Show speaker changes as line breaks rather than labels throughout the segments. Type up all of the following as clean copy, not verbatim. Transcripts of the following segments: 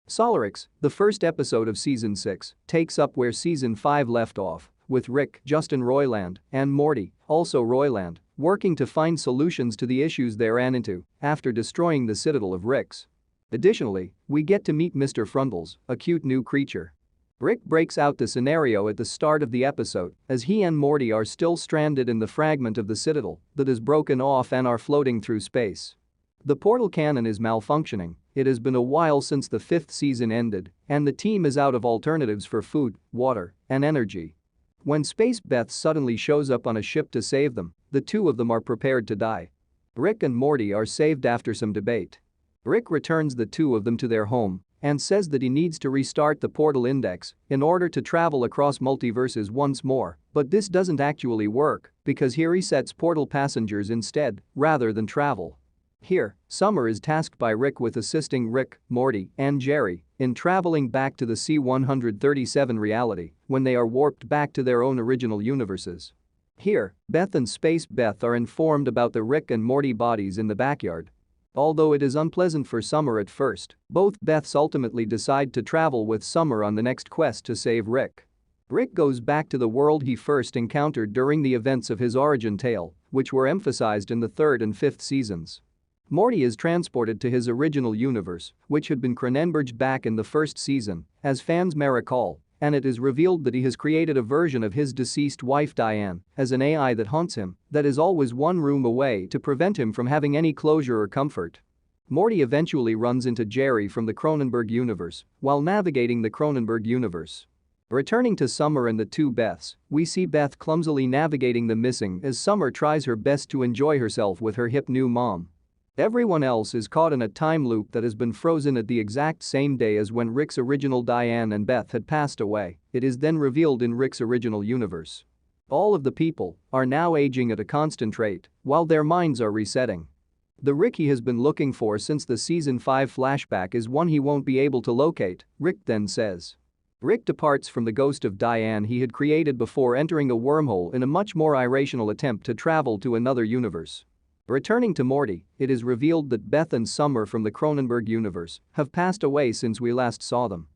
Solarix, the first episode of Season 6, takes up where Season 5 left off, with Rick, Justin Roiland, and Morty, also Roiland, working to find solutions to the issues they ran into after destroying the citadel of Ricks. Additionally, we get to meet Mr. Frundles, a cute new creature. Rick breaks out the scenario at the start of the episode as he and Morty are still stranded in the fragment of the citadel that is broken off and are floating through space. The portal cannon is malfunctioning. It has been a while since the 5th season ended, and the team is out of alternatives for food, water, and energy. When Space Beth suddenly shows up on a ship to save them, the two of them are prepared to die. Rick and Morty are saved after some debate. Rick returns the two of them to their home and says that he needs to restart the portal index in order to travel across multiverses once more, but this doesn't actually work because he resets portal passengers instead rather than travel. Here, Summer is tasked by Rick with assisting Rick, Morty, and Jerry in traveling back to the C-137 reality when they are warped back to their own original universes. Here, Beth and Space Beth are informed about the Rick and Morty bodies in the backyard. Although it is unpleasant for Summer at first, both Beths ultimately decide to travel with Summer on the next quest to save Rick. Rick goes back to the world he first encountered during the events of his origin tale, which were emphasized in the 3rd and 5th seasons. Morty is transported to his original universe, which had been Cronenberged back in the 1st season, as fans may recall, and it is revealed that he has created a version of his deceased wife Diane as an AI that haunts him, that is always one room away to prevent him from having any closure or comfort. Morty eventually runs into Jerry from the Cronenberg universe while navigating the Cronenberg universe. Returning to Summer and the two Beths, we see Beth clumsily navigating the missing as Summer tries her best to enjoy herself with her hip new mom. Everyone else is caught in a time loop that has been frozen at the exact same day as when Rick's original Diane and Beth had passed away. It is then revealed in Rick's original universe. All of the people are now aging at a constant rate while their minds are resetting. The Rick he has been looking for since the Season 5 flashback is one he won't be able to locate, Rick then says. Rick departs from the ghost of Diane he had created before entering a wormhole in a much more irrational attempt to travel to another universe. Returning to Morty, it is revealed that Beth and Summer from the Cronenberg universe have passed away since we last saw them.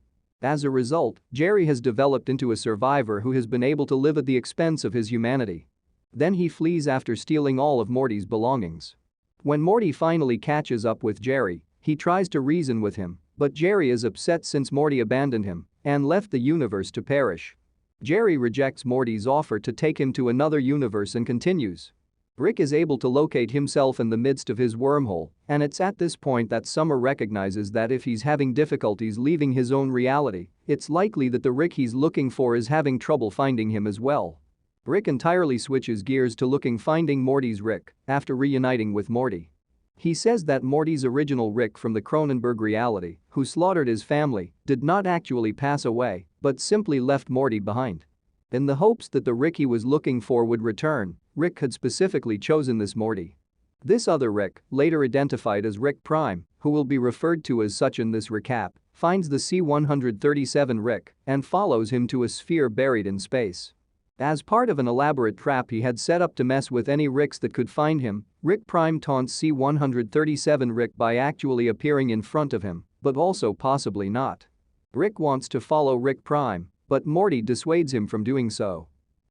As a result, Jerry has developed into a survivor who has been able to live at the expense of his humanity. Then he flees after stealing all of Morty's belongings. When Morty finally catches up with Jerry, he tries to reason with him, but Jerry is upset since Morty abandoned him and left the universe to perish. Jerry rejects Morty's offer to take him to another universe and continues. Rick is able to locate himself in the midst of his wormhole, and it's at this point that Summer recognizes that if he's having difficulties leaving his own reality, it's likely that the Rick he's looking for is having trouble finding him as well. Rick entirely switches gears to finding Morty's Rick after reuniting with Morty. He says that Morty's original Rick from the Cronenberg reality, who slaughtered his family, did not actually pass away, but simply left Morty behind. In the hopes that the Rick he was looking for would return, Rick had specifically chosen this Morty. This other Rick, later identified as Rick Prime, who will be referred to as such in this recap, finds the C-137 Rick and follows him to a sphere buried in space. As part of an elaborate trap he had set up to mess with any Ricks that could find him, Rick Prime taunts C-137 Rick by actually appearing in front of him, but also possibly not. Rick wants to follow Rick Prime, but Morty dissuades him from doing so.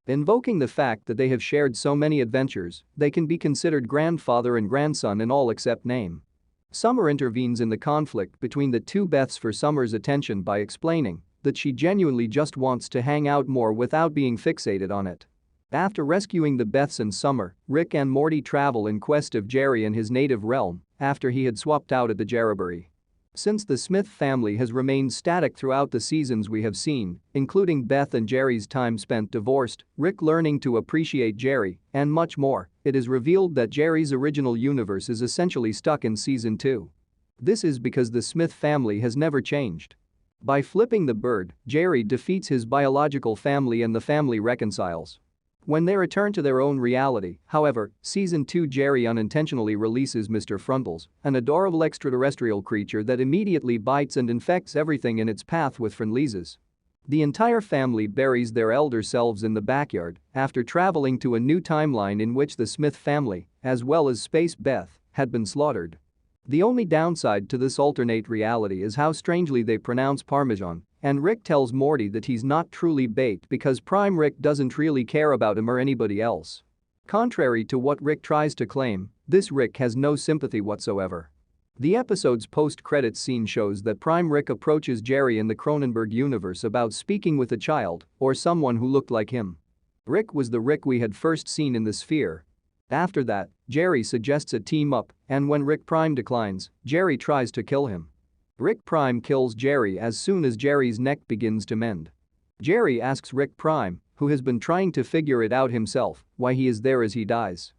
Invoking the fact that they have shared so many adventures, they can be considered grandfather and grandson in all except name. Summer intervenes in the conflict between the two Beths for Summer's attention by explaining that she genuinely just wants to hang out more without being fixated on it. After rescuing the Beths and Summer, Rick and Morty travel in quest of Jerry in his native realm after he had swapped out at the Jerrybury. Since the Smith family has remained static throughout the seasons we have seen, including Beth and Jerry's time spent divorced, Rick learning to appreciate Jerry, and much more, it is revealed that Jerry's original universe is essentially stuck in Season 2. This is because the Smith family has never changed. By flipping the bird, Jerry defeats his biological family and the family reconciles. When they return to their own reality, however, Season 2 Jerry unintentionally releases Mr. Frundles, an adorable extraterrestrial creature that immediately bites and infects everything in its path with friendlies. The entire family buries their elder selves in the backyard after traveling to a new timeline in which the Smith family, as well as Space Beth, had been slaughtered. The only downside to this alternate reality is how strangely they pronounce Parmesan, and Rick tells Morty that he's not truly baked because Prime Rick doesn't really care about him or anybody else. Contrary to what Rick tries to claim, this Rick has no sympathy whatsoever. The episode's post-credits scene shows that Prime Rick approaches Jerry in the Cronenberg universe about speaking with a child or someone who looked like him. Rick was the Rick we had first seen in the sphere. After that, Jerry suggests a team-up, and when Rick Prime declines, Jerry tries to kill him. Rick Prime kills Jerry as soon as Jerry's neck begins to mend. Jerry asks Rick Prime, who has been trying to figure it out himself, why he is there as he dies.